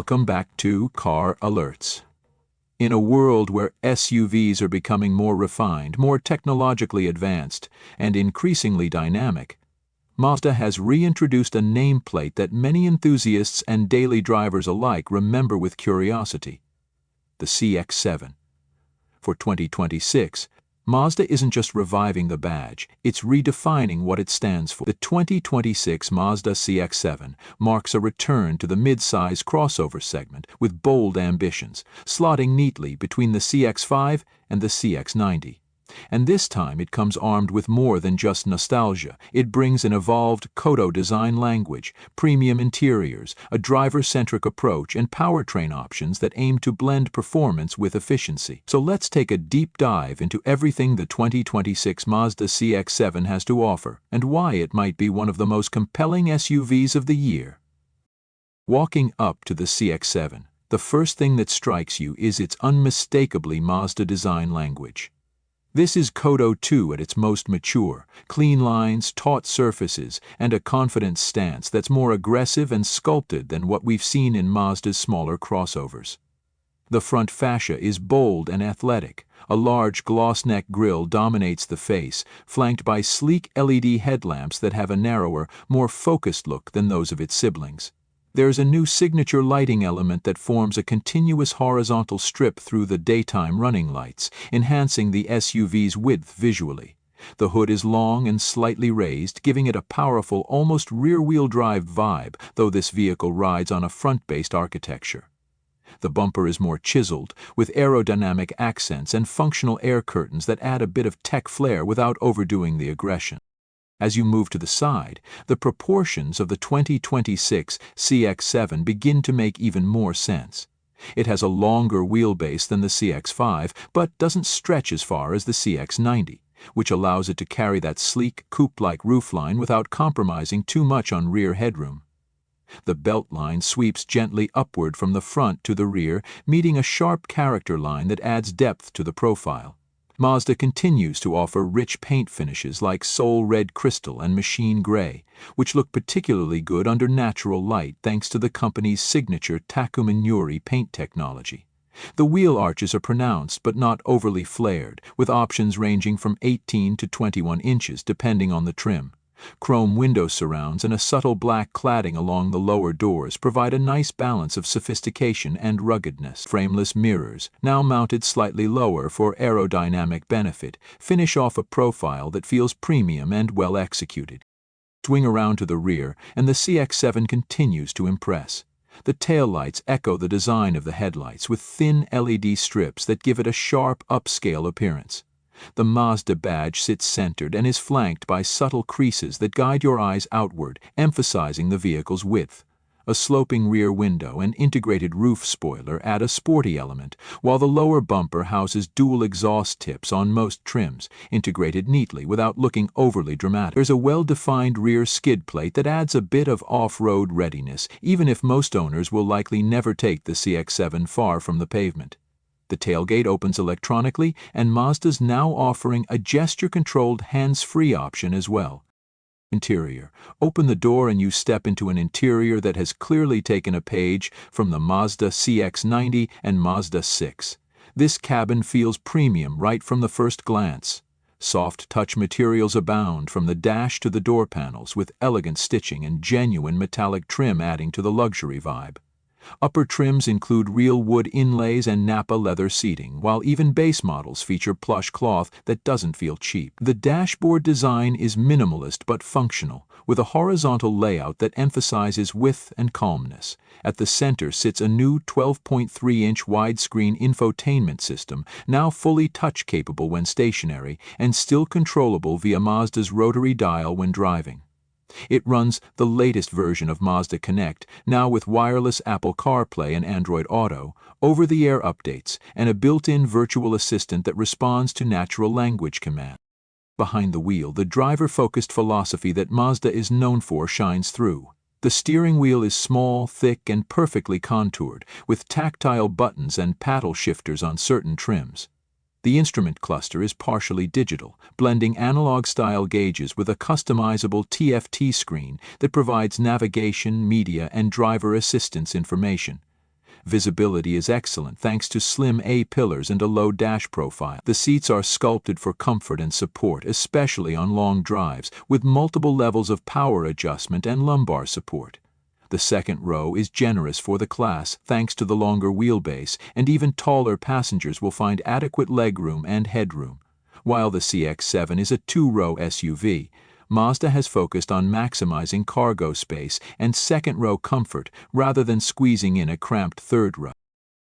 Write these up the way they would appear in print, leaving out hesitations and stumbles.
Welcome back to Car Alerts. In a world where SUVs are becoming more refined, more technologically advanced, and increasingly dynamic, Mazda has reintroduced a nameplate that many enthusiasts and daily drivers alike remember with curiosity: the CX-7. For 2026, Mazda isn't just reviving the badge, it's redefining what it stands for. The 2026 Mazda CX-7 marks a return to the mid-size crossover segment with bold ambitions, slotting neatly between the CX-5 and the CX-90. And this time it comes armed with more than just nostalgia. It brings an evolved Kodo design language, premium interiors, a driver-centric approach, and powertrain options that aim to blend performance with efficiency. So let's take a deep dive into everything the 2026 Mazda CX-7 has to offer, and why it might be one of the most compelling SUVs of the year. Walking up to the CX-7, the first thing that strikes you is its unmistakably Mazda design language. This is Kodo 2 at its most mature: clean lines, taut surfaces, and a confident stance that's more aggressive and sculpted than what we've seen in Mazda's smaller crossovers. The front fascia is bold and athletic. A large gloss-neck grille dominates the face, flanked by sleek LED headlamps that have a narrower, more focused look than those of its siblings. There's a new signature lighting element that forms a continuous horizontal strip through the daytime running lights, enhancing the SUV's width visually. The hood is long and slightly raised, giving it a powerful, almost rear-wheel drive vibe, though this vehicle rides on a front-based architecture. The bumper is more chiseled, with aerodynamic accents and functional air curtains that add a bit of tech flair without overdoing the aggression. As you move to the side, the proportions of the 2026 CX-7 begin to make even more sense. It has a longer wheelbase than the CX-5, but doesn't stretch as far as the CX-90, which allows it to carry that sleek, coupe-like roofline without compromising too much on rear headroom. The belt line sweeps gently upward from the front to the rear, meeting a sharp character line that adds depth to the profile. Mazda continues to offer rich paint finishes like Soul Red Crystal and Machine Gray, which look particularly good under natural light thanks to the company's signature Takumi Nuri paint technology. The wheel arches are pronounced but not overly flared, with options ranging from 18 to 21 inches depending on the trim. Chrome window surrounds and a subtle black cladding along the lower doors provide a nice balance of sophistication and ruggedness. Frameless mirrors, now mounted slightly lower for aerodynamic benefit, finish off a profile that feels premium and well executed. Swing around to the rear, and the CX-7 continues to impress. The taillights echo the design of the headlights, with thin LED strips that give it a sharp, upscale appearance. The Mazda badge sits centered and is flanked by subtle creases that guide your eyes outward, emphasizing the vehicle's width. A sloping rear window and integrated roof spoiler add a sporty element, while the lower bumper houses dual exhaust tips on most trims, integrated neatly without looking overly dramatic. There's a well-defined rear skid plate that adds a bit of off-road readiness, even if most owners will likely never take the CX-7 far from the pavement. The tailgate opens electronically, and Mazda's now offering a gesture-controlled hands-free option as well. Interior. Open the door and you step into an interior that has clearly taken a page from the Mazda CX-90 and Mazda 6. This cabin feels premium right from the first glance. Soft touch materials abound from the dash to the door panels, with elegant stitching and genuine metallic trim adding to the luxury vibe. Upper trims include real wood inlays and Nappa leather seating, while even base models feature plush cloth that doesn't feel cheap. The dashboard design is minimalist but functional, with a horizontal layout that emphasizes width and calmness. At the center sits a new 12.3-inch widescreen infotainment system, now fully touch-capable when stationary and still controllable via Mazda's rotary dial when driving. It runs the latest version of Mazda Connect, now with wireless Apple CarPlay and Android Auto, over-the-air updates, and a built-in virtual assistant that responds to natural language commands. Behind the wheel, the driver-focused philosophy that Mazda is known for shines through. The steering wheel is small, thick, and perfectly contoured, with tactile buttons and paddle shifters on certain trims. The instrument cluster is partially digital, blending analog-style gauges with a customizable TFT screen that provides navigation, media, and driver assistance information. Visibility is excellent thanks to slim A-pillars and a low dash profile. The seats are sculpted for comfort and support, especially on long drives, with multiple levels of power adjustment and lumbar support. The second row is generous for the class thanks to the longer wheelbase, and even taller passengers will find adequate legroom and headroom. While the CX-7 is a two-row SUV, Mazda has focused on maximizing cargo space and second-row comfort rather than squeezing in a cramped third row.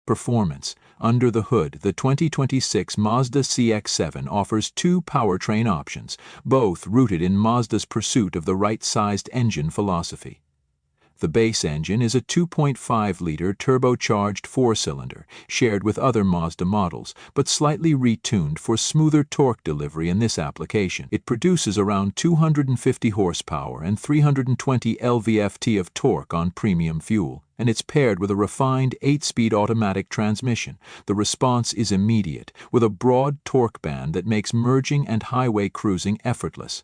Performance. Under the hood, the 2026 Mazda CX-7 offers two powertrain options, both rooted in Mazda's pursuit of the right-sized engine philosophy. The base engine is a 2.5-liter turbocharged four-cylinder, shared with other Mazda models, but slightly retuned for smoother torque delivery in this application. It produces around 250 horsepower and 320 lv-ft of torque on premium fuel, and it's paired with a refined 8-speed automatic transmission. The response is immediate, with a broad torque band that makes merging and highway cruising effortless.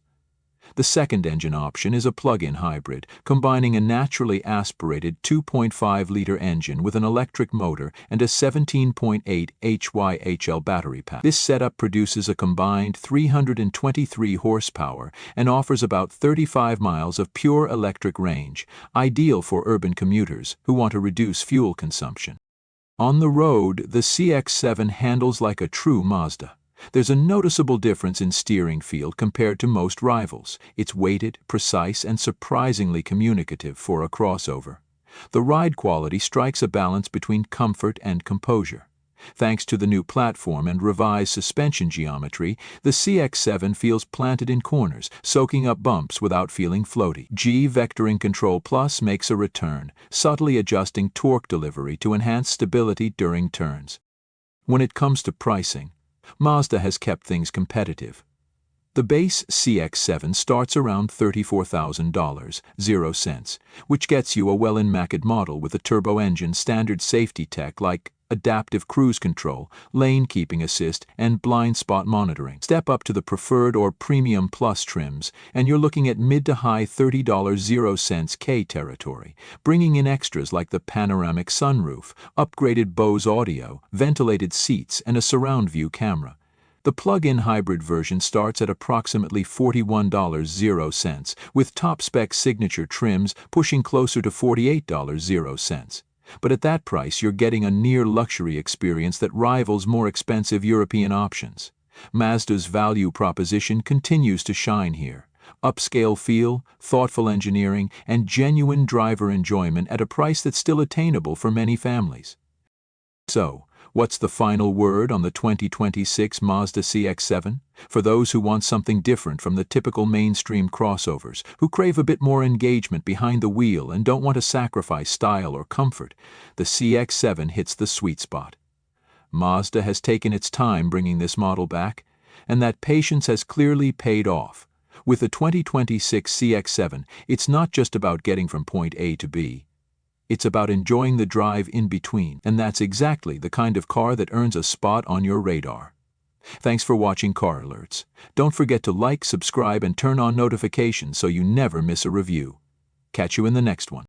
The second engine option is a plug-in hybrid, combining a naturally aspirated 2.5-liter engine with an electric motor and a 17.8 HYHL battery pack. This setup produces a combined 323 horsepower and offers about 35 miles of pure electric range, ideal for urban commuters who want to reduce fuel consumption. On the road, the CX-7 handles like a true Mazda. There's a noticeable difference in steering feel compared to most rivals. It's weighted, precise, and surprisingly communicative for a crossover. The ride quality strikes a balance between comfort and composure. Thanks to the new platform and revised suspension geometry, the CX-7 feels planted in corners, soaking up bumps without feeling floaty. G-Vectoring Control Plus makes a return, subtly adjusting torque delivery to enhance stability during turns. When it comes to pricing, Mazda has kept things competitive. The base CX-7 starts around $34,000, 0 cents, which gets you a well-in-market model with a turbo engine, standard safety tech like adaptive cruise control, lane keeping assist, and blind spot monitoring. Step up to the preferred or premium plus trims, and you're looking at mid to high $30 0 cents K territory, bringing in extras like the panoramic sunroof, upgraded Bose audio, ventilated seats, and a surround view camera. The plug-in hybrid version starts at approximately $41 0 cents, with top-spec signature trims pushing closer to $48 0 cents. But at that price, you're getting a near-luxury experience that rivals more expensive European options. Mazda's value proposition continues to shine here. Upscale feel, thoughtful engineering, and genuine driver enjoyment at a price that's still attainable for many families. So, what's the final word on the 2026 Mazda CX-7? For those who want something different from the typical mainstream crossovers, who crave a bit more engagement behind the wheel and don't want to sacrifice style or comfort, the CX-7 hits the sweet spot. Mazda has taken its time bringing this model back, and that patience has clearly paid off. With the 2026 CX-7, it's not just about getting from point A to B. It's about enjoying the drive in between, and that's exactly the kind of car that earns a spot on your radar. Thanks for watching Car Alerts. Don't forget to like, subscribe, and turn on notifications so you never miss a review. Catch you in the next one.